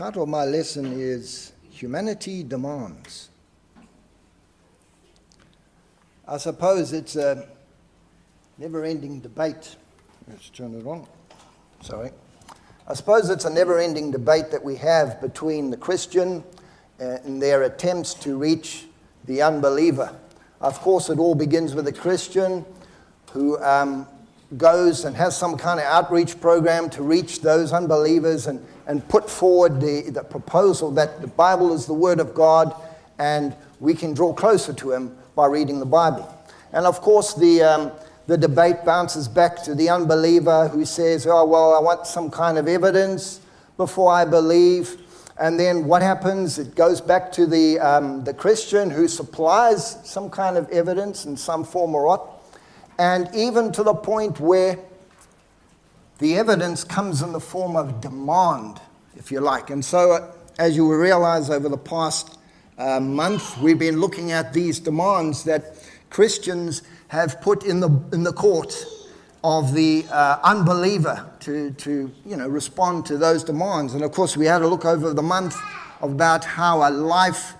Title of my lesson is Humanity Demands. I suppose it's a never-ending debate. Let's turn it on. Sorry. I suppose it's a never-ending debate that we have between the Christian and their attempts to reach the unbeliever. Of course, it all begins with a Christian who goes and has some kind of outreach program to reach those unbelievers and put forward the proposal that the Bible is the Word of God and we can draw closer to Him by reading the Bible. And of course, the debate bounces back to the unbeliever who says, oh, well, I want some kind of evidence before I believe. And then what happens? It goes back to the Christian who supplies some kind of evidence in some form or other. And even to the point where the evidence comes in the form of demand, if you like. And so, as you will realize over the past month, we've been looking at these demands that Christians have put in the court of the unbeliever to respond to those demands. And of course, we had a look over the month about how a life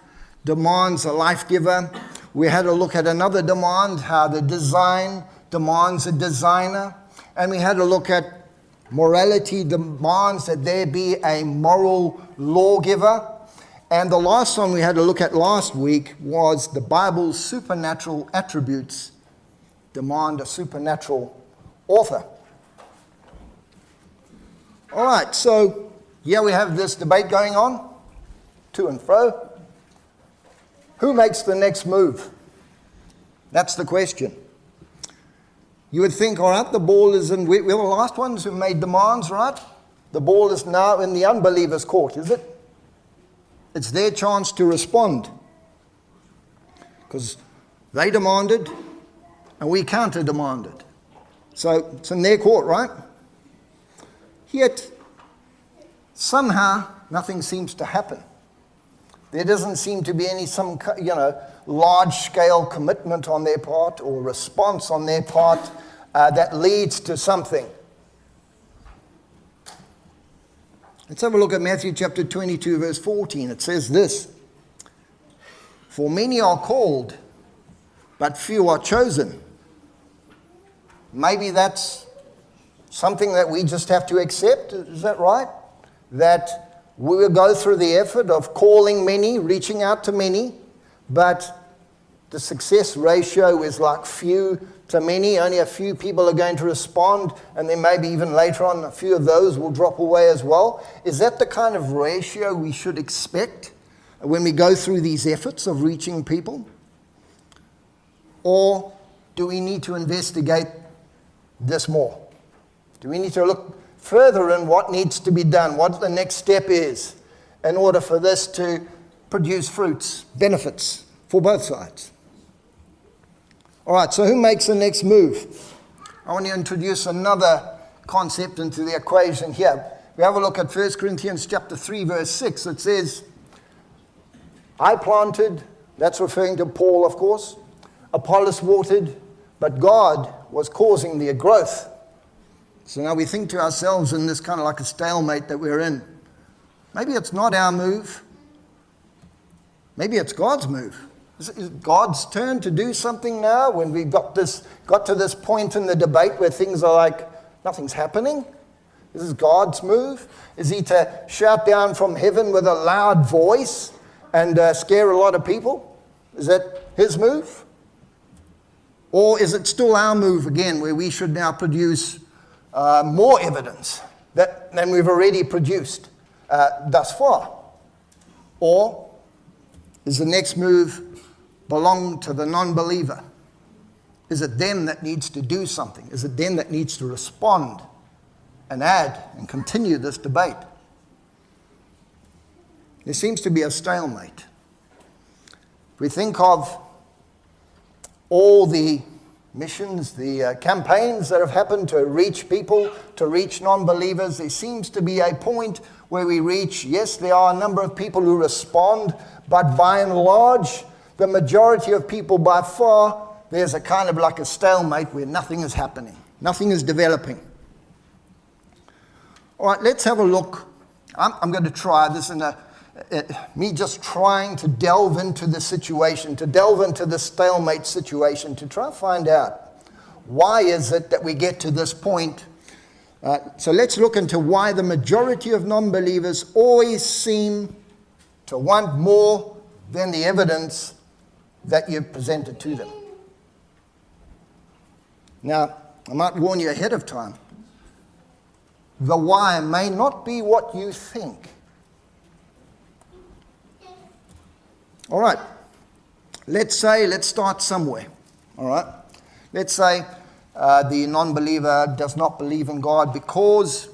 demands a life giver. We had a look at another demand, how the design demands a designer. And we had a look at morality demands that there be a moral lawgiver. And the last one we had a look at last week was the Bible's supernatural attributes demand a supernatural author. All right, so here we have this debate going on, to and fro. Who makes the next move? That's the question. You would think, all right, the ball is in, we're the last ones who made demands, right? The ball is now in the unbeliever's court, is it? It's their chance to respond. Because they demanded, and we counter-demanded. So it's in their court, right? Yet, somehow, nothing seems to happen. There doesn't seem to be some large-scale commitment on their part or response on their part that leads to something. Let's have a look at Matthew chapter 22, verse 14. It says this, "For many are called, but few are chosen." Maybe that's something that we just have to accept. Is that right? That we will go through the effort of calling many, reaching out to many, but the success ratio is like few to many. Only a few people are going to respond, and then maybe even later on a few of those will drop away as well. Is that the kind of ratio we should expect when we go through these efforts of reaching people? Or do we need to investigate this more? Do we need to look further in what needs to be done, what the next step is in order for this to produce fruits, benefits for both sides? All right, so who makes the next move? I want to introduce another concept into the equation here. We have a look at 1 Corinthians chapter 3, verse 6. It says, "I planted," that's referring to Paul, of course, "Apollos watered, but God was causing the growth." So now we think to ourselves in this kind of like a stalemate that we're in. Maybe it's not our move. Maybe it's God's move. Is it God's turn to do something now when we've got to this point in the debate where things are like, nothing's happening? This is God's move? Is He to shout down from heaven with a loud voice and scare a lot of people? Is that His move? Or is it still our move again, where we should now produce more evidence than we've already produced thus far? Or is the next move belong to the non-believer? Is it them that needs to do something? Is it them that needs to respond and add and continue this debate? There seems to be a stalemate. If we think of all the missions, the campaigns that have happened to reach people, to reach non-believers, there seems to be a point where we reach, yes, there are a number of people who respond, but by and large, the majority of people by far, there's a kind of like a stalemate where nothing is happening, nothing is developing. All right, let's have a look I'm going to try this me just trying to delve into the situation, to delve into the stalemate situation, to try and find out why is it that we get to this point. So let's look into why the majority of non-believers always seem to want more than the evidence that you've presented to them. Now, I might warn you ahead of time. The why may not be what you think. All right. Let's start somewhere. All right. Let's say the non-believer does not believe in God because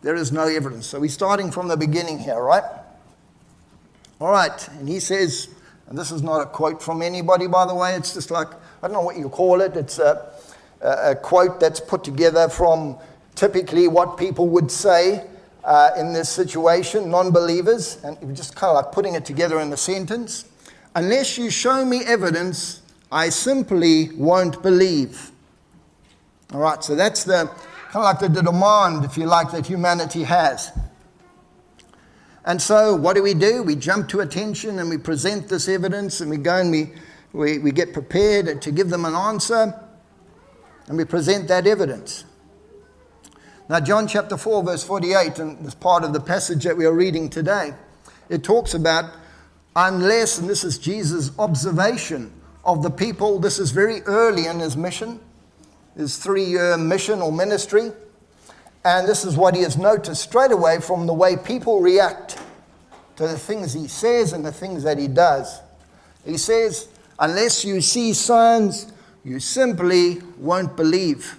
there is no evidence. So we're starting from the beginning here, right? All right. And he says, and this is not a quote from anybody, by the way. It's just like, I don't know what you call it. It's a quote that's put together from typically what people would say in this situation, non-believers, and we're just kind of like putting it together in a sentence. Unless you show me evidence, I simply won't believe. All right, so that's the kind of like the demand, if you like, that humanity has. And so what do? We jump to attention and we present this evidence and we go and we get prepared to give them an answer and we present that evidence. Now, John chapter 4, verse 48, and this part of the passage that we are reading today, it talks about unless, and this is Jesus' observation of the people, this is very early in his mission, his 3-year mission or ministry, and this is what he has noticed straight away from the way people react to the things he says and the things that he does. He says, unless you see signs, you simply won't believe.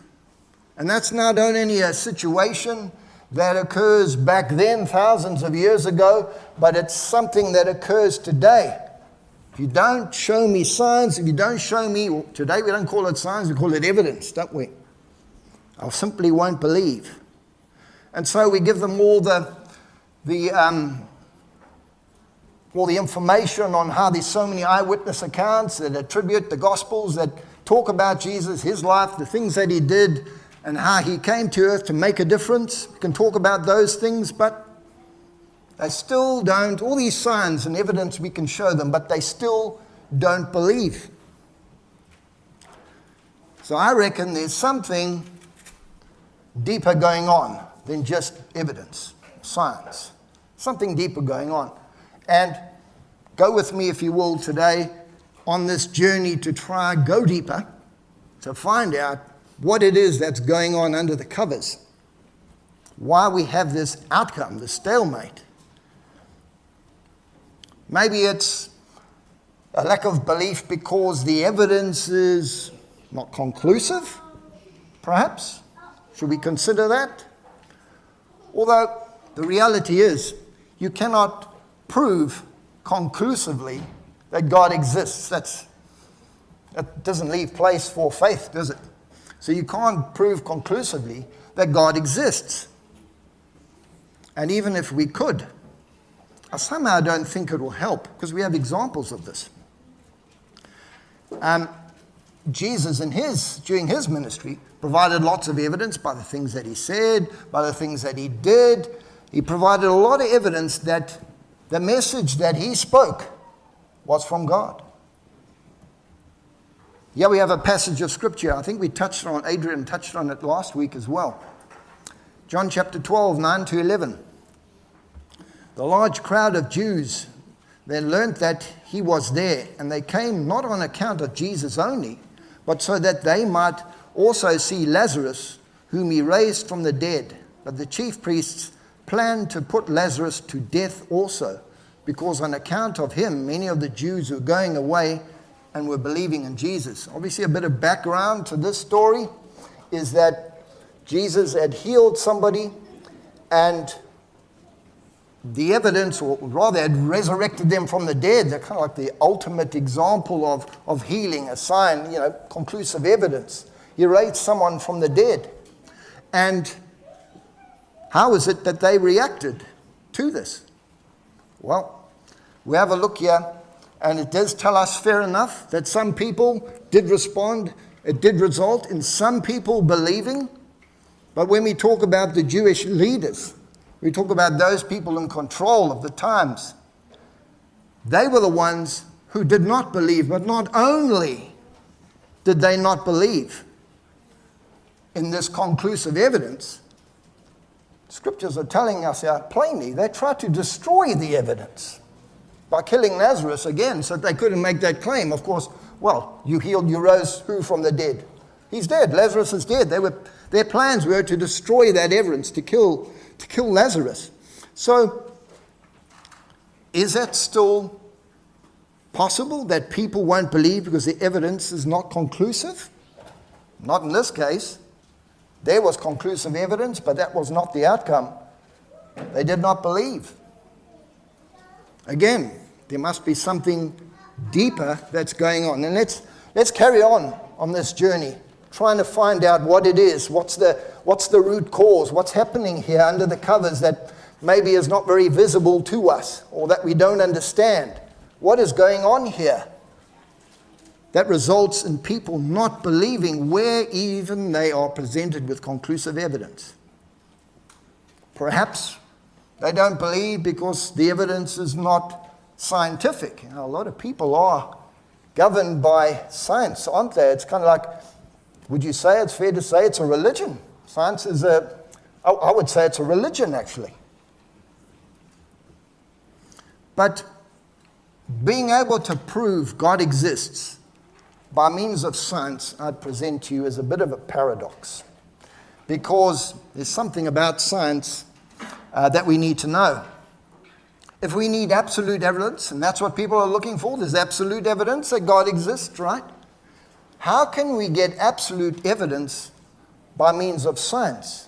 And that's not only a situation that occurs back then, thousands of years ago, but it's something that occurs today. If you don't show me signs, if you don't show me, today we don't call it signs, we call it evidence, don't we? I simply won't believe. And so we give them all the information on how there's so many eyewitness accounts that attribute the Gospels that talk about Jesus, his life, the things that he did, and how he came to earth to make a difference. We can talk about those things, but they still don't. All these signs and evidence we can show them, but they still don't believe. So I reckon there's something deeper going on than just evidence, science. Something deeper going on. And go with me, if you will, today on this journey to try go deeper, to find out what it is that's going on under the covers. Why we have this outcome, the stalemate. Maybe it's a lack of belief because the evidence is not conclusive, perhaps. Should we consider that? Although the reality is, you cannot prove conclusively that God exists. That doesn't leave place for faith, does it? So you can't prove conclusively that God exists. And even if we could, I somehow don't think it will help, because we have examples of this. Jesus during his ministry provided lots of evidence by the things that he said, by the things that he did. He provided a lot of evidence that the message that he spoke was from God. Yeah, we have a passage of scripture. I think Adrian touched on it last week as well. John chapter 12, 9 to 11. The large crowd of Jews then learnt that he was there, and they came not on account of Jesus only, but so that they might also see Lazarus, whom he raised from the dead. But the chief priests planned to put Lazarus to death also, because on account of him, many of the Jews were going away and were believing in Jesus. Obviously, a bit of background to this story is that Jesus had healed somebody, and the evidence, or rather had resurrected them from the dead. They're kind of like the ultimate example of healing, a sign, conclusive evidence. He raised someone from the dead. And how is it that they reacted to this? Well, we have a look here, and it does tell us, fair enough, that some people did respond. It did result in some people believing. But when we talk about the Jewish leaders, We talk about those people in control of the times. They were the ones who did not believe, but not only did they not believe in this conclusive evidence, Scriptures are telling us here plainly, they tried to destroy the evidence by killing Lazarus again so that they couldn't make that claim. Of course, well, you healed, you rose who from the dead? He's dead. Lazarus is dead. Their plans were to destroy that evidence, to kill Lazarus. So, is that still possible that people won't believe because the evidence is not conclusive? Not in this case. There was conclusive evidence, but that was not the outcome. They did not believe. Again, there must be something deeper that's going on. And let's carry on this journey, trying to find out what it is. What's the root cause? What's happening here under the covers that maybe is not very visible to us or that we don't understand? What is going on here that results in people not believing where even they are presented with conclusive evidence? Perhaps they don't believe because the evidence is not scientific. A lot of people are governed by science, aren't they? It's kind of like, would you say it's fair to say it's a religion? Science is I would say it's a religion, actually. But being able to prove God exists by means of science, I'd present to you as a bit of a paradox. Because there's something about science that we need to know. If we need absolute evidence, and that's what people are looking for, there's absolute evidence that God exists, right? How can we get absolute evidence by means of science?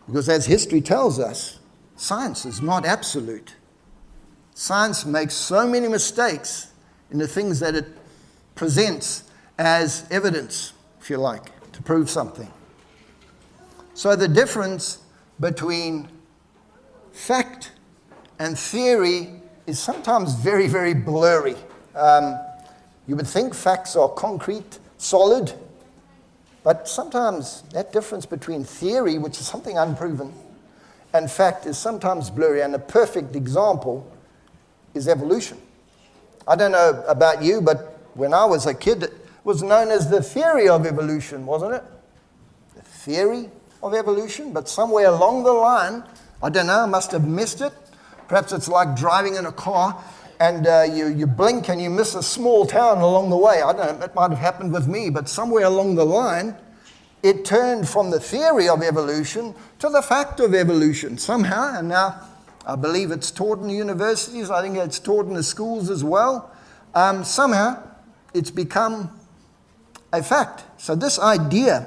Because as history tells us, science is not absolute. Science makes so many mistakes in the things that it presents as evidence, if you like, to prove something. So the difference between fact and theory is sometimes very, very blurry. You would think facts are concrete, solid, but sometimes that difference between theory, which is something unproven, and fact is sometimes blurry. And a perfect example is evolution. I don't know about you, but when I was a kid, it was known as the theory of evolution, wasn't it? The theory of evolution, but somewhere along the line, I don't know, I must have missed it. Perhaps it's like driving in a car and you blink and you miss a small town along the way. I don't know, it might have happened with me, but somewhere along the line, it turned from the theory of evolution to the fact of evolution somehow, and now I believe it's taught in the universities. I think it's taught in the schools as well. Somehow, it's become a fact. So this idea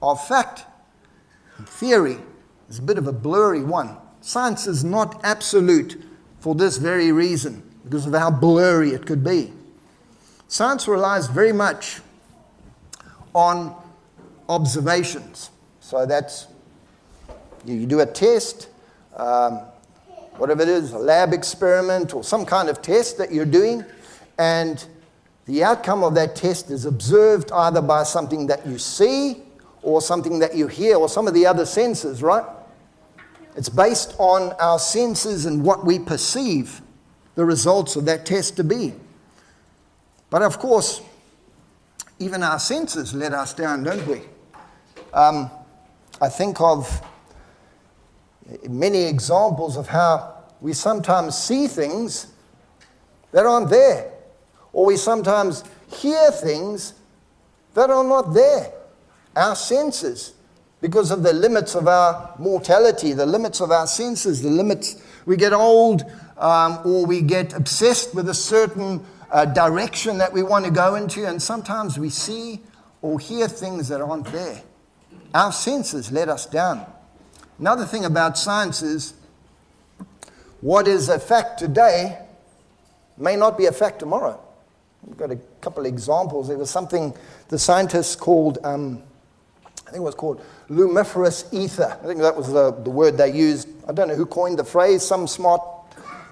of fact and theory is a bit of a blurry one. Science is not absolute for this very reason, because of how blurry it could be. Science relies very much on observations. So that's, you do a test, whatever it is, a lab experiment or some kind of test that you're doing, and the outcome of that test is observed either by something that you see or something that you hear or some of the other senses, right? It's based on our senses and what we perceive the results of that test to be. But of course, even our senses let us down, don't we? I think of many examples of how we sometimes see things that aren't there, or we sometimes hear things that are not there. Our senses, because of the limits of our mortality, the limits of our senses, the limits, we get old or we get obsessed with a certain direction that we want to go into, and sometimes we see or hear things that aren't there. Our senses let us down. Another thing about science is what is a fact today may not be a fact tomorrow. We've got a couple of examples. There was something the scientists called, I think it was called lumiferous ether. I think that was the word they used. I don't know who coined the phrase. Some smart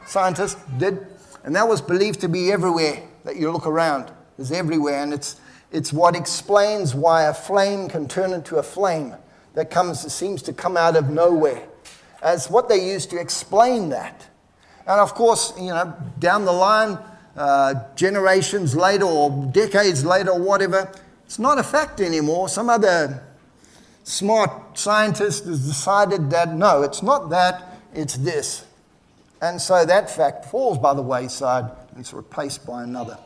scientist did. And that was believed to be everywhere that you look around. It's everywhere. And it's what explains why a flame can turn into a flame that seems to come out of nowhere. as what they use to explain that. And of course, down the line, generations later or decades later or whatever, it's not a fact anymore. Some other smart scientist has decided that, no, it's not that, it's this. And so that fact falls by the wayside and it's replaced by another.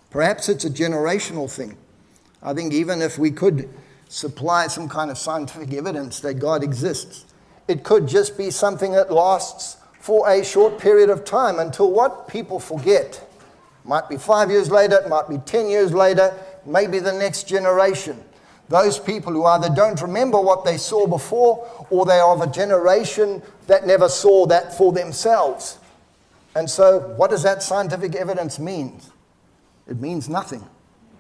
Perhaps it's a generational thing. I think even if we could supply some kind of scientific evidence that God exists, it could just be something that lasts for a short period of time until what? People forget. It might be 5 years later, it might be 10 years later, maybe the next generation. Those people who either don't remember what they saw before, or they are of a generation that never saw that for themselves. And so what does that scientific evidence mean? It means nothing,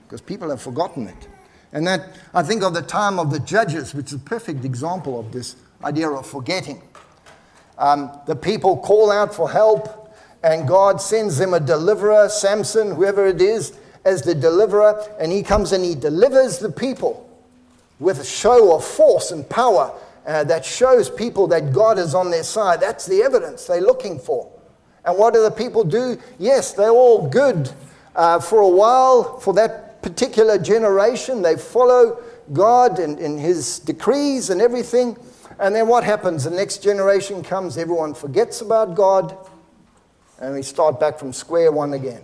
because people have forgotten it. And that, I think of the time of the judges, which is a perfect example of this idea of forgetting. The people call out for help, and God sends them a deliverer, Samson, whoever it is, as the deliverer, and he comes and he delivers the people with a show of force and power that shows people that God is on their side. That's the evidence they're looking for. And what do the people do? Yes, they're all good for a while, for that particular generation. They follow God and his decrees and everything. And then what happens? The next generation comes, everyone forgets about God, and we start back from square one again.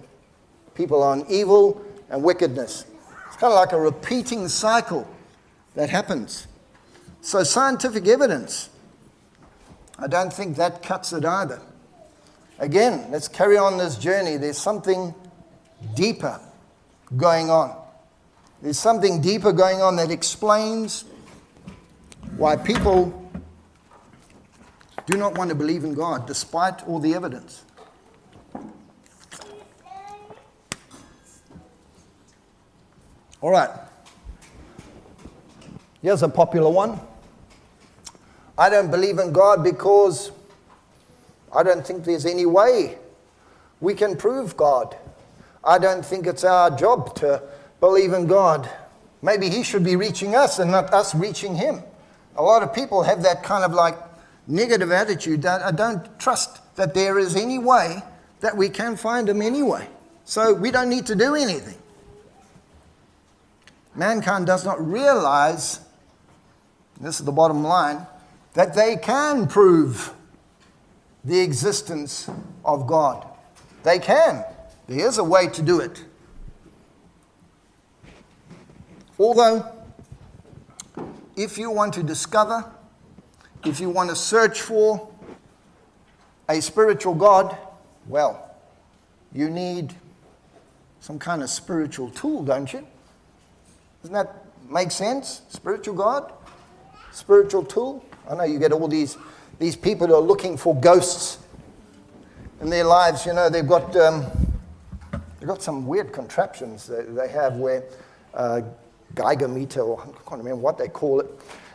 People are in evil and wickedness. It's kind of like a repeating cycle that happens. So scientific evidence, I don't think that cuts it either. Again, let's carry on this journey. There's something deeper going on. There's something deeper going on that explains why people do not want to believe in God despite all the evidence. All right. Here's a popular one. I don't believe in God because I don't think there's any way we can prove God. I don't think it's our job to believe in God. Maybe he should be reaching us and not us reaching him. A lot of people have that kind of like negative attitude that I don't trust that there is any way that we can find him anyway. So we don't need to do anything. Mankind does not realize, this is the bottom line, that they can prove the existence of God. They can. There is a way to do it. Although, if you want to discover, if you want to search for a spiritual God, well, you need some kind of spiritual tool, don't you? Doesn't that make sense? Spiritual God? Spiritual tool? I know you get all these people who are looking for ghosts in their lives. You know, they've got some weird contraptions that they have where Geiger meter, or I can't remember what they call it.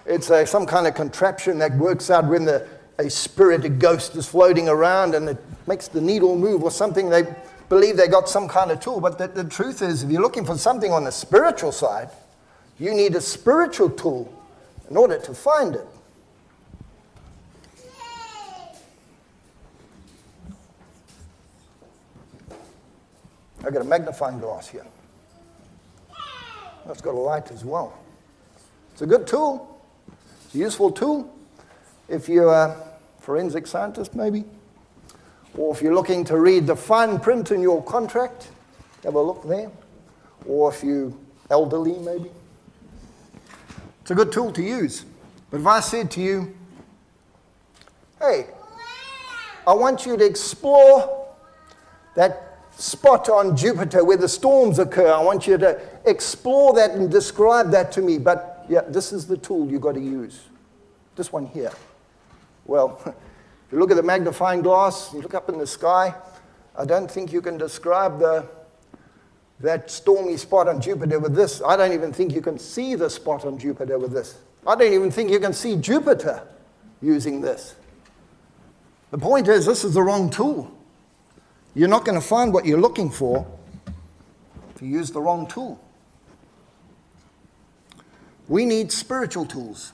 It's some kind of contraption that works out when a spirit, a ghost is floating around and it makes the needle move or something. They believe they got some kind of tool. But the truth is, if you're looking for something on the spiritual side, you need a spiritual tool in order to find it. I've got a magnifying glass here. It's got a light as well. It's a good tool. It's a useful tool if you're a forensic scientist, maybe. Or if you're looking to read the fine print in your contract, have a look there. Or if you're elderly, maybe. It's a good tool to use. But if I said to you, hey, I want you to explore that spot on Jupiter where the storms occur. I want you to explore that and describe that to me. But yeah, this is the tool you've got to use. This one here. Well, if you look at the magnifying glass, you look up in the sky, I don't think you can describe that stormy spot on Jupiter with this. I don't even think you can see the spot on Jupiter with this. I don't even think you can see Jupiter using this. The point is, this is the wrong tool. You're not going to find what you're looking for if you use the wrong tool. We need spiritual tools.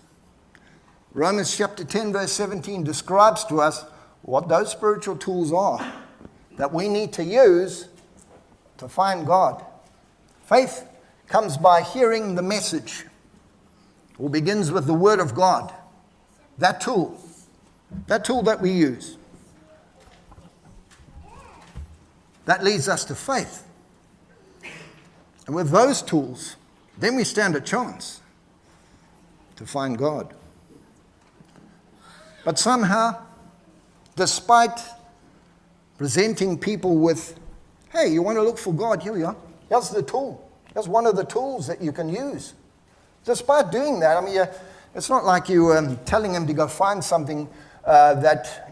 Romans chapter 10, verse 17 describes to us what those spiritual tools are that we need to use to find God. Faith comes by hearing the message, or begins with the Word of God. That tool that we use, that leads us to faith. And with those tools, then we stand a chance to find God. But somehow, despite presenting people with, hey, you want to look for God, here we are. Here's the tool. Here's one of the tools that you can use. Despite doing that, I mean, it's not like you telling him to go find something that,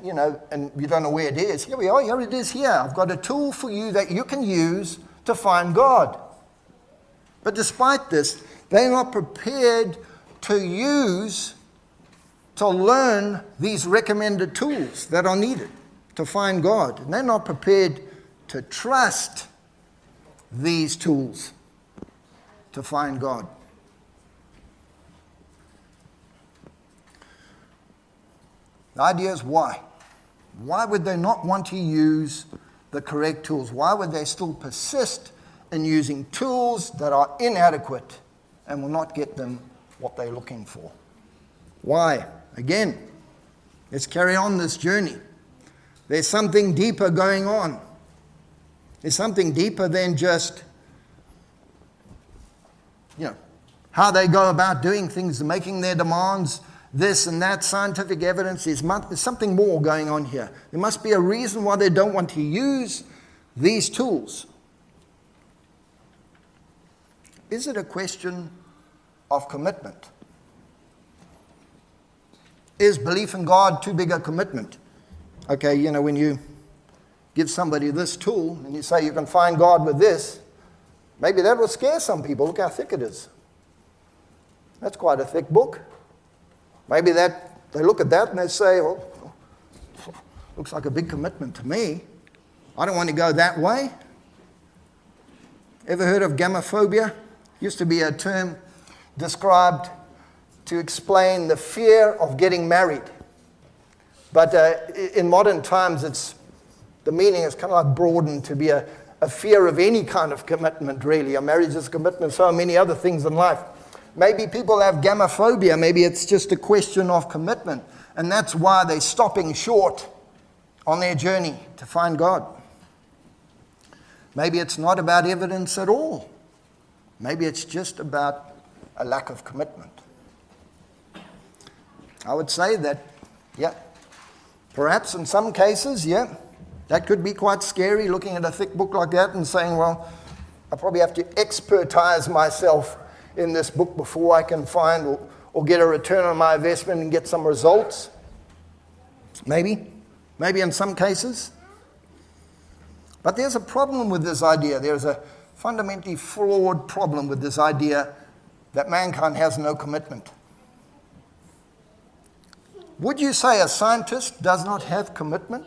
and you don't know where it is. Here we are, here it is here. I've got a tool for you that you can use to find God. But despite this, they're not prepared to learn these recommended tools that are needed to find God. And they're not prepared to trust these tools to find God. The idea is why? Why would they not want to use the correct tools? Why would they still persist in using tools that are inadequate and will not get them what they're looking for? Why? Again, let's carry on this journey. There's something deeper going on. There's something deeper than just, how they go about doing things, making their demands, this and that, scientific evidence. There's something more going on here. There must be a reason why they don't want to use these tools. Is it a question of commitment? Is belief in God too big a commitment? Okay, when you give somebody this tool and you say you can find God with this, maybe that will scare some people. Look how thick it is. That's quite a thick book. Maybe they look at that and they say, well, looks like a big commitment to me. I don't want to go that way. Ever heard of gamophobia? Used to be a term described to explain the fear of getting married. But in modern times, the meaning is kind of like broadened to be a fear of any kind of commitment, really. A marriage is commitment, so many other things in life. Maybe people have gamophobia. Maybe it's just a question of commitment. And that's why they're stopping short on their journey to find God. Maybe it's not about evidence at all. Maybe it's just about a lack of commitment. I would say that, perhaps in some cases, that could be quite scary, looking at a thick book like that and saying, well, I probably have to expertise myself in this book before I can find or get a return on my investment and get some results. Maybe in some cases. But there's a problem with this idea. There's a fundamentally flawed problem with this idea that mankind has no commitment. Would you say a scientist does not have commitment?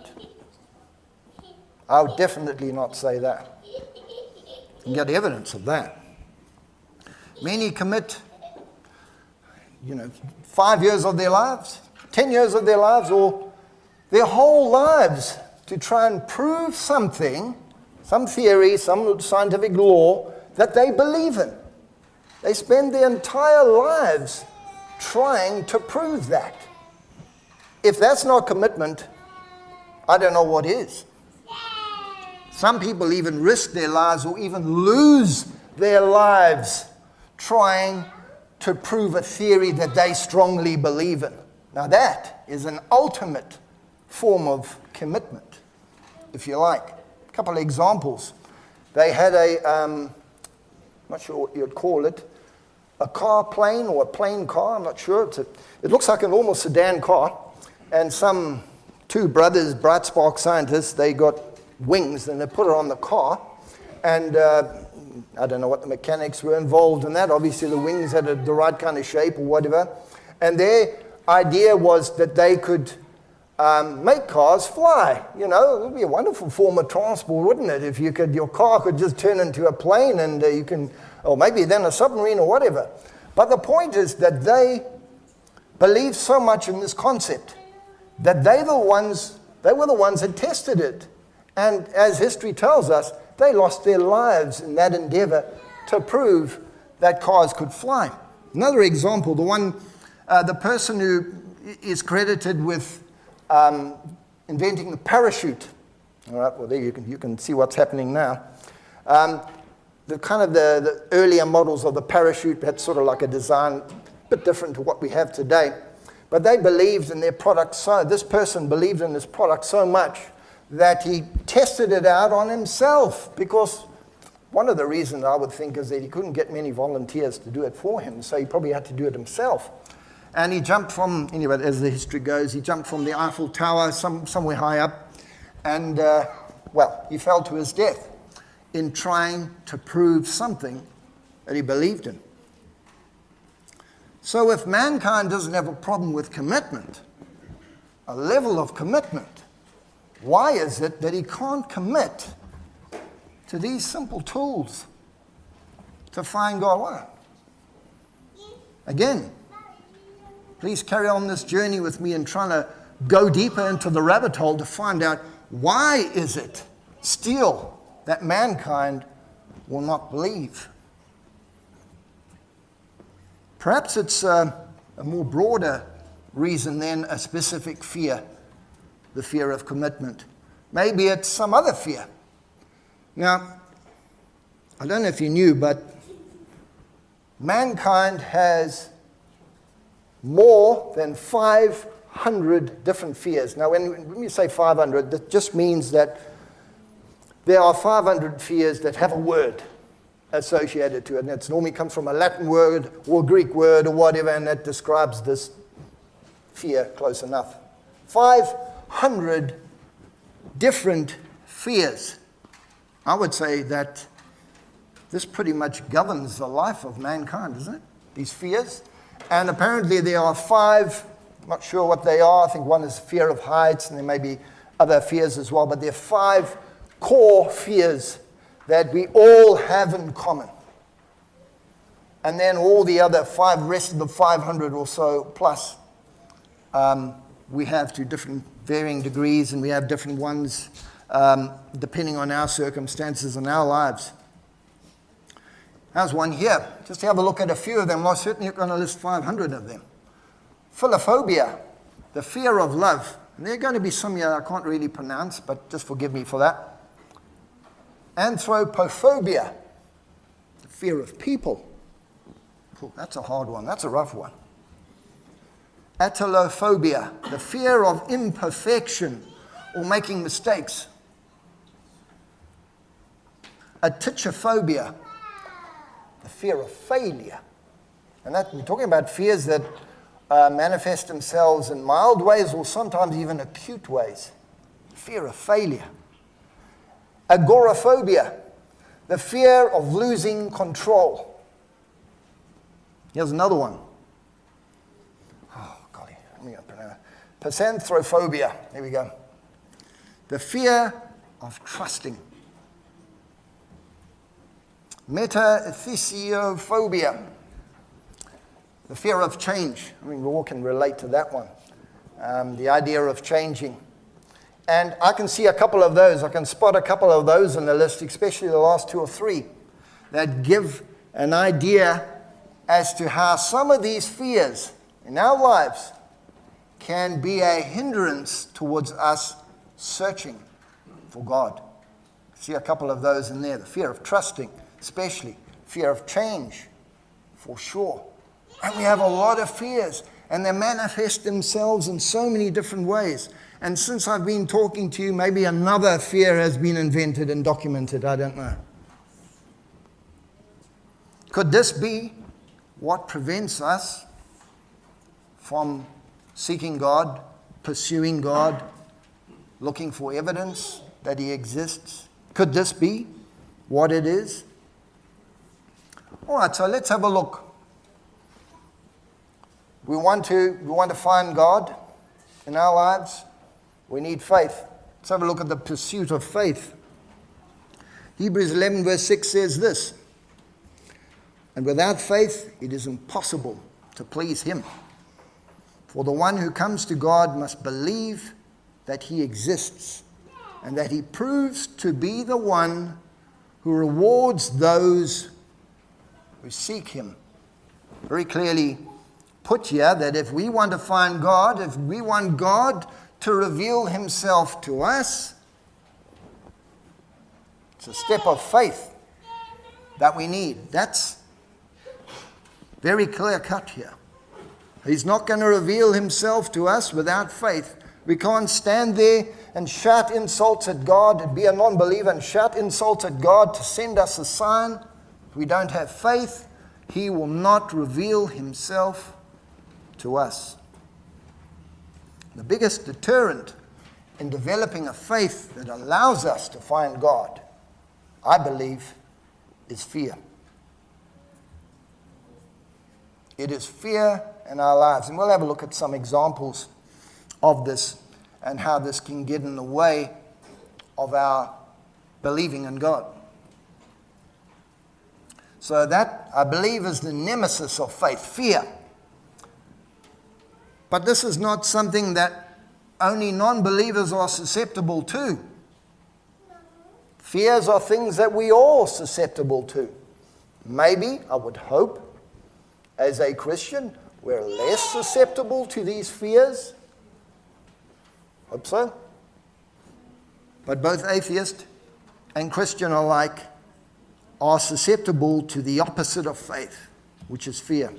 I would definitely not say that. You can get evidence of that. Many commit, 5 years of their lives, 10 years of their lives, or their whole lives to try and prove something, some theory, some scientific law that they believe in. They spend their entire lives trying to prove that. If that's not commitment, I don't know what is. Some people even risk their lives or even lose their lives trying to prove a theory that they strongly believe in. Now that is an ultimate form of commitment, if you like. A couple of examples. They had I'm not sure what you'd call it, a car plane or a plane car, I'm not sure. It looks like an almost sedan car. And some two brothers, bright spark scientists, they got wings and they put it on the car. And I don't know what the mechanics were involved in that. Obviously the wings had the right kind of shape or whatever. And their idea was that they could make cars fly. It would be a wonderful form of transport, wouldn't it? If your car could just turn into a plane and or maybe then a submarine or whatever. But the point is that they believed so much in this concept that they were the ones that tested it. And as history tells us, they lost their lives in that endeavor to prove that cars could fly. Another example, the person who is credited with inventing the parachute. All right, well, there you can see what's happening now. The earlier models of the parachute had sort of like a design a bit different to what we have today. But they believed in their product this person believed in this product so much that he tested it out on himself, because one of the reasons I would think is that he couldn't get many volunteers to do it for him, so he probably had to do it himself. And he jumped anyway, as the history goes, he jumped from the Eiffel Tower somewhere high up, and, he fell to his death in trying to prove something that he believed in. So if mankind doesn't have a problem with commitment, a level of commitment, why is it that he can't commit to these simple tools to find God? Why? Again, please carry on this journey with me and trying to go deeper into the rabbit hole to find out why is it still that mankind will not believe. Perhaps it's a more broader reason than a specific fear, the fear of commitment. Maybe it's some other fear. Now, I don't know if you knew, but mankind has more than 500 different fears. Now, when you say 500, that just means that there are 500 fears that have a word associated to it. And it normally comes from a Latin word or a Greek word or whatever, and that describes this fear close enough. 500 different fears. I would say that this pretty much governs the life of mankind, isn't it? These fears. And apparently there are 5, I'm not sure what they are. I think one is fear of heights, and there may be other fears as well. But there are 5 core fears that we all have in common. And then all the other rest of the 500 or so plus, we have to different varying degrees, and we have different ones depending on our circumstances and our lives. There's one here. Just have a look at a few of them. I'm certainly going to list 500 of them. Philophobia, the fear of love. And there are going to be some here I can't really pronounce, but just forgive me for that. Anthropophobia, the fear of people. Oh, that's a hard one. That's a rough one. Atelophobia, the fear of imperfection or making mistakes. Atychophobia, the fear of failure. And that we're talking about fears that manifest themselves in mild ways or sometimes even acute ways. Fear of failure. Agoraphobia, the fear of losing control. Here's another one. Oh, golly, let me pronounce it. Pisanthrophobia, there we go. The fear of trusting. Metathesiophobia, the fear of change. I mean, we all can relate to that one. The idea of changing. And I can see a couple of those. I can spot a couple of those in the list, especially the last 2 or 3, that give an idea as to how some of these fears in our lives can be a hindrance towards us searching for God. See a couple of those in there. The fear of trusting, especially. Fear of change, for sure. And we have a lot of fears, and they manifest themselves in so many different ways. And since I've been talking to you, maybe another fear has been invented and documented. I don't know. Could this be what prevents us from seeking God, pursuing God, looking for evidence that He exists? Could this be what it is? All right, so let's have a look. We want to find God in our lives. We need faith. Let's have a look at the pursuit of faith. Hebrews 11 verse 6 says this, "And without faith it is impossible to please Him. For the one who comes to God must believe that he exists and that he proves to be the one who rewards those who seek him. Very clearly put here that if we want to find God, if we want God to reveal himself to us, it's a step of faith that we need. That's very clear cut here. He's not going to reveal himself to us without faith. We can't stand there and shout insults at God and be a non-believer and shout insults at God to send us a sign. If we don't have faith, he will not reveal himself to us. The biggest deterrent in developing a faith that allows us to find God, I believe, is fear. It is fear in our lives. And we'll have a look at some examples of this and how this can get in the way of our believing in God. So that, I believe, is the nemesis of faith, fear. But this is not something that only non-believers are susceptible to. Fears are things that we all are susceptible to. Maybe, I would hope, as a Christian, we're less susceptible to these fears. Hope so. But both atheist and Christian alike are susceptible to the opposite of faith, which is fear.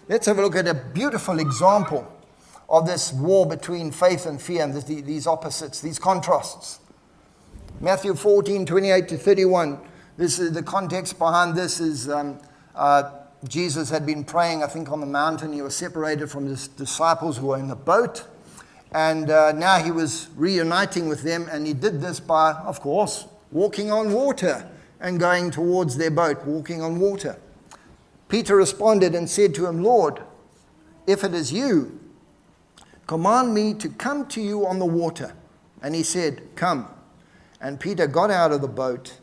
Let's have a look at a beautiful example of this war between faith and fear, and these opposites, these contrasts. Matthew 14:28-31. This is the context behind this is Jesus had been praying, I think, on the mountain. He was separated from his disciples who were in the boat. And now he was reuniting with them. And he did this by, of course, walking on water and going towards their boat, walking on water. Peter responded and said to him, Lord, if it is you, command me to come to you on the water. And he said, come. And Peter got out of the boat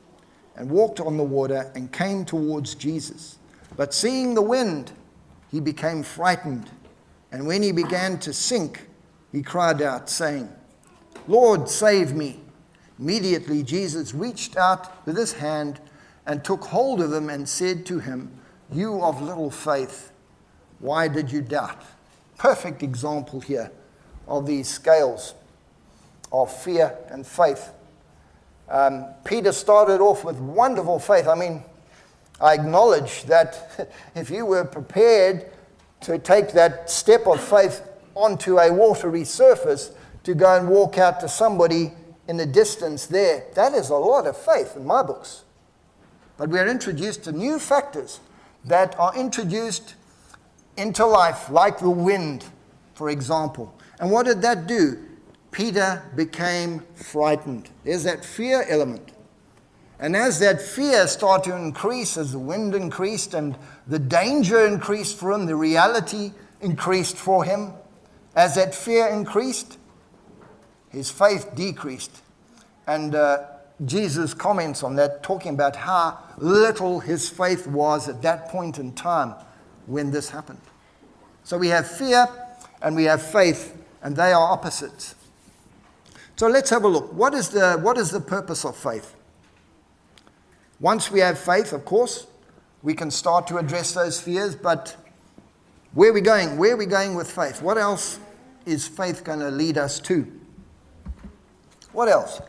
and walked on the water and came towards Jesus. But seeing the wind, he became frightened. And when he began to sink, he cried out, saying, Lord, save me. Immediately Jesus reached out with his hand and took hold of him and said to him, you of little faith, why did you doubt? Perfect example here of these scales of fear and faith. Peter started off with wonderful faith. I mean, I acknowledge that if you were prepared to take that step of faith onto a watery surface to go and walk out to somebody in the distance there, that is a lot of faith in my books. But we are introduced to new factors that are introduced into life, like the wind, for example. And what did that do? Peter became frightened. There's that fear element. And as that fear started to increase, as the wind increased and the danger increased for him, the reality increased for him, as that fear increased, his faith decreased. And Jesus comments on that, talking about how little his faith was at that point in time when this happened. So we have fear and we have faith, and they are opposites. So let's have a look. What is the purpose of faith? Once we have faith, of course, we can start to address those fears, but where are we going? Where are we going with faith? What else is faith going to lead us to? What else?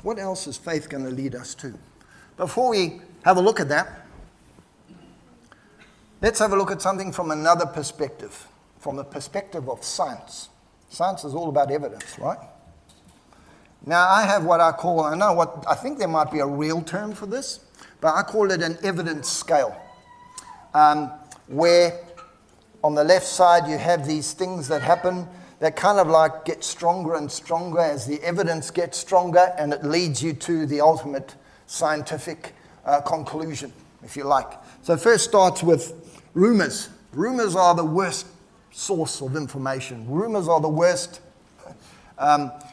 What else is faith going to lead us to? Before we have a look at that, let's have a look at something from another perspective, from the perspective of science. Science is all about evidence, right? Now, I have what I call, I think there might be a real term for this, but I call it an evidence scale, where on the left side you have these things that happen that kind of like get stronger and stronger as the evidence gets stronger, and it leads you to the ultimate scientific conclusion, if you like. So first starts with rumors. Rumors are the worst source of information. Rumors are the worst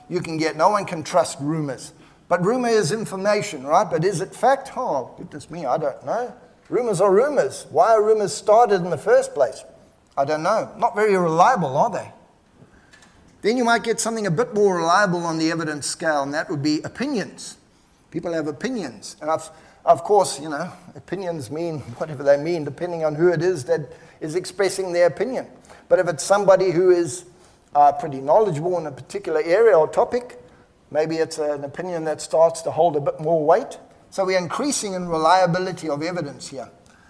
you can get. No one can trust rumors. But rumor is information, right? But is it fact? Oh, goodness me, I don't know. Rumors are rumors. Why are rumors started in the first place? I don't know. Not very reliable, are they? Then you might get something a bit more reliable on the evidence scale, and that would be opinions. People have opinions. And of course, opinions mean whatever they mean, depending on who it is that is expressing their opinion. But if it's somebody who is pretty knowledgeable in a particular area or topic, maybe it's an opinion that starts to hold a bit more weight. So we're increasing in reliability of evidence here.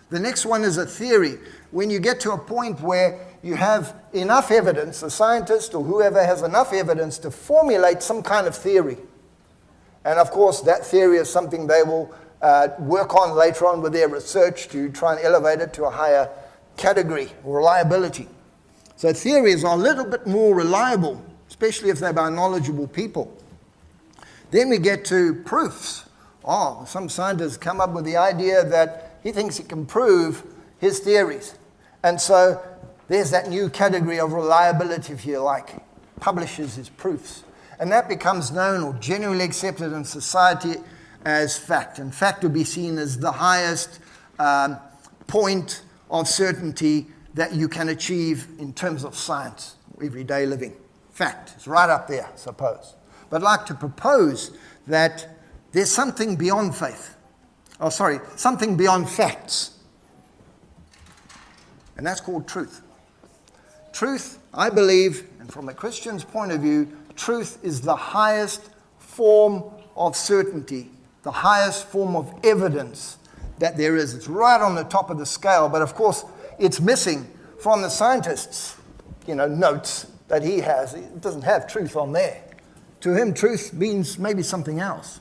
The next one is a theory. When you get to a point where you have enough evidence, a scientist or whoever has enough evidence to formulate some kind of theory. And of course, that theory is something they will work on later on with their research to try and elevate it to a higher category, reliability. So theories are a little bit more reliable, especially if they're by knowledgeable people. Then we get to proofs. Some scientists come up with the idea that he thinks he can prove his theories. And so there's that new category of reliability, if you like, publishes his proofs. And that becomes known or generally accepted in society as fact. And fact would be seen as the highest point of certainty that you can achieve in terms of science, everyday living. Fact is right up there, I suppose. But I'd like to propose that there's something beyond faith. Something beyond facts. And that's called truth. Truth, I believe, and from a Christian's point of view, truth is the highest form of certainty, the highest form of evidence that there is. It's right on the top of the scale, but of course, it's missing from the scientist's, notes that he has. It doesn't have truth on there. To him, truth means maybe something else.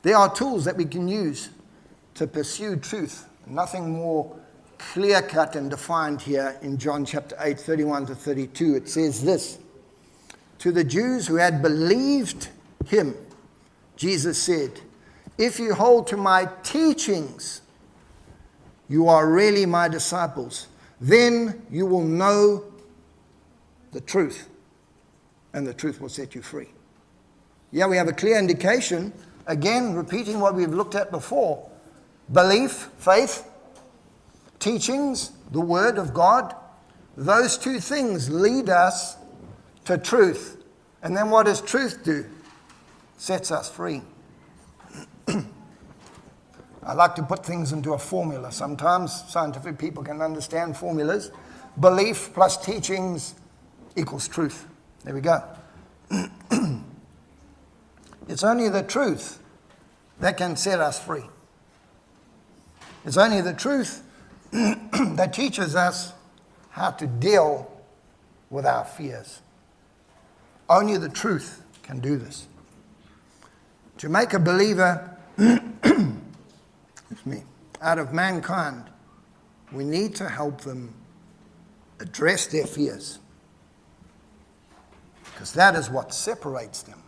There are tools that we can use to pursue truth. Nothing more clear-cut and defined here in John chapter 8, 31 to 32. It says this: to the Jews who had believed him, Jesus said, "If you hold to my teachings, you are really my disciples. Then you will know the truth, and the truth will set you free." Yeah, we have a clear indication, again, repeating what we've looked at before. Belief, faith, teachings, the Word of God, those two things lead us to truth. And then what does truth do? Sets us free. I like to put things into a formula. Sometimes scientific people can understand formulas. Belief plus teachings equals truth. There we go. It's only the truth that can set us free. It's only the truth that teaches us how to deal with our fears. Only the truth can do this. To make a believer out of mankind, we need to help them address their fears, because that is what separates them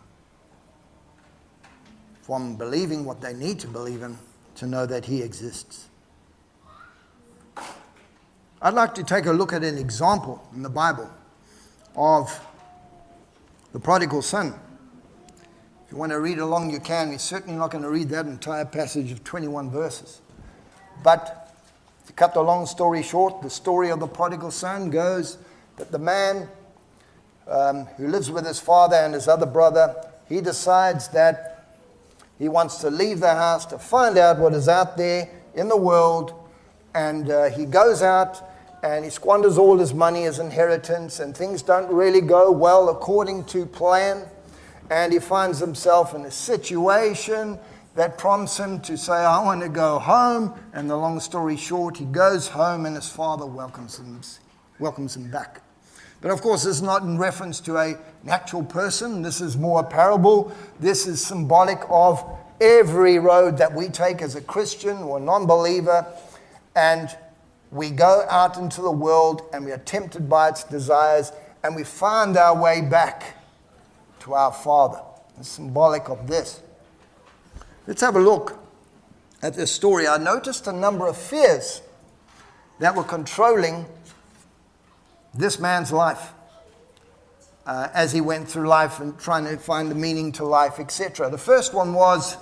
from believing what they need to believe in to know that he exists. I'd like to take a look at an example in the Bible of the prodigal son. If you want to read along, you can. We're certainly not going to read that entire passage of 21 verses. But to cut the long story short, the story of the prodigal son goes that the man who lives with his father and his other brother, he decides that he wants to leave the house to find out what is out there in the world. And he goes out and he squanders all his money, his inheritance, and things don't really go well according to plan. And he finds himself in a situation that prompts him to say, I want to go home. And the long story short, he goes home and his father welcomes him back. But of course, this is not in reference to a natural person. This is more a parable. This is symbolic of every road that we take as a Christian or a non-believer. And we go out into the world and we are tempted by its desires and we find our way back to our Father. It's symbolic of this. Let's have a look at this story. I noticed a number of fears that were controlling this man's life. as he went through life and trying to find the meaning to life, etc. The first one was,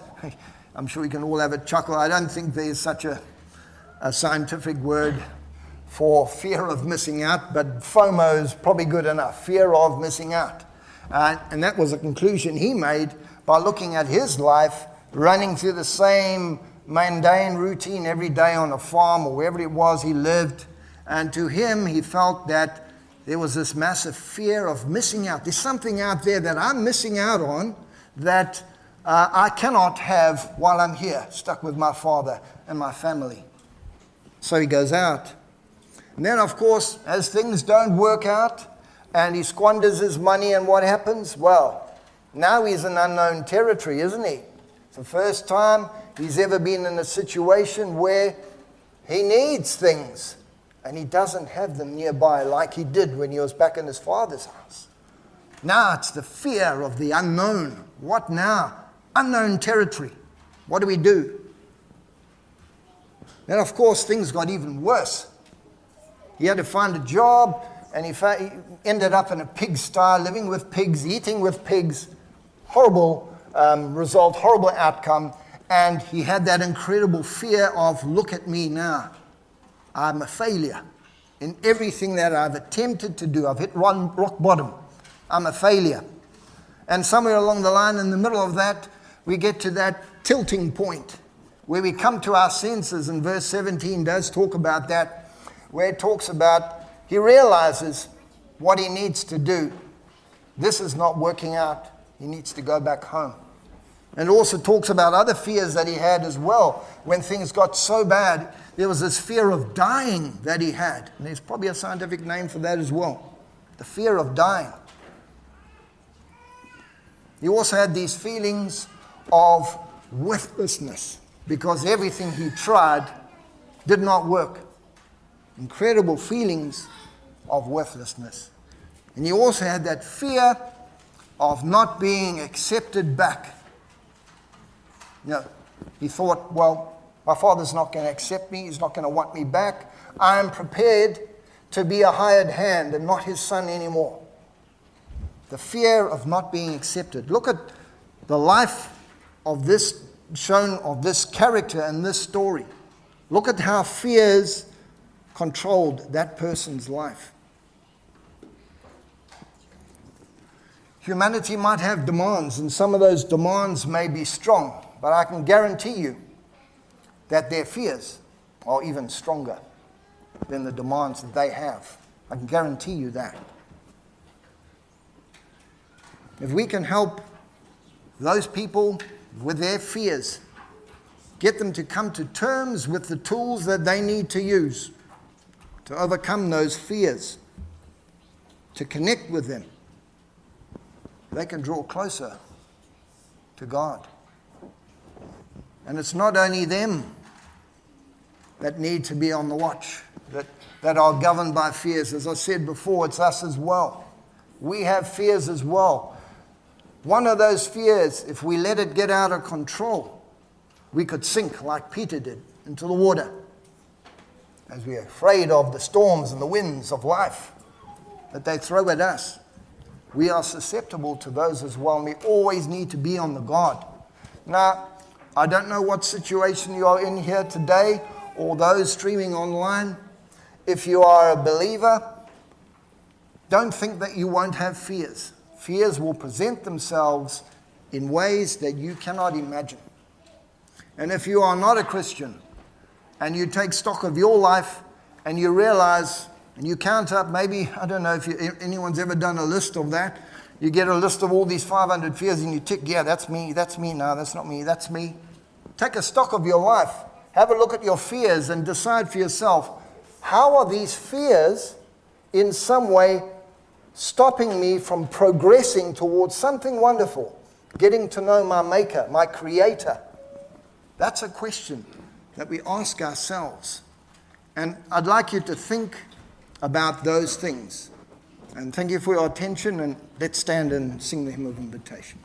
I'm sure we can all have a chuckle, I don't think there's such a scientific word for fear of missing out, but FOMO is probably good enough, fear of missing out. And that was a conclusion he made by looking at his life, running through the same mundane routine every day on a farm or wherever it was he lived. And to him, he felt that there was this massive fear of missing out. There's something out there that I'm missing out on that I cannot have while I'm here, stuck with my father and my family. So he goes out. And then, of course, as things don't work out and he squanders his money, and what happens? Well, now he's in unknown territory, isn't he? It's the first time he's ever been in a situation where he needs things and he doesn't have them nearby like he did when he was back in his father's house. Now it's the fear of the unknown. What now? Unknown territory. What do we do? Then, of course, things got even worse. He had to find a job, and he ended up in a pigsty, living with pigs, eating with pigs. Horrible result, horrible outcome. And he had that incredible fear of, look at me now. I'm a failure in everything that I've attempted to do. I've hit rock bottom. I'm a failure. And somewhere along the line, in the middle of that, we get to that tilting point where we come to our senses, and verse 17 does talk about that, where it talks about he realizes what he needs to do. This is not working out. He needs to go back home. And it also talks about other fears that he had as well. When things got so bad, there was this fear of dying that he had. And there's probably a scientific name for that as well. The fear of dying. He also had these feelings of worthlessness because everything he tried did not work. Incredible feelings of worthlessness. And he also had that fear of not being accepted back. You know, he thought, well, my father's not going to accept me. He's not going to want me back. I am prepared to be a hired hand and not his son anymore. The fear of not being accepted. Look at the life of this shown of this character in this story. Look at how fears controlled that person's life. Humanity might have demands, and some of those demands may be strong, but I can guarantee you that their fears are even stronger than the demands that they have. I can guarantee you that. If we can help those people with their fears, get them to come to terms with the tools that they need to use to overcome those fears, to connect with them, they can draw closer to God. And it's not only them that need to be on the watch, that are governed by fears. As I said before, it's us as well. We have fears as well. One of those fears, if we let it get out of control, we could sink like Peter did into the water, as we are afraid of the storms and the winds of life that they throw at us. We are susceptible to those as well, and we always need to be on the guard. Now, I don't know what situation you are in here today, or those streaming online. If you are a believer, don't think that you won't have fears. Fears will present themselves in ways that you cannot imagine. And if you are not a Christian, and you take stock of your life, and you realize, and you count up, maybe, I don't know if anyone's ever done a list of that. You get a list of all these 500 fears, and you tick, yeah, that's me, no, that's not me, that's me. Take a stock of your life. Have a look at your fears and decide for yourself, how are these fears in some way stopping me from progressing towards something wonderful, getting to know my Maker, my Creator? That's a question that we ask ourselves. And I'd like you to think about those things. And thank you for your attention, and let's stand and sing the hymn of invitation.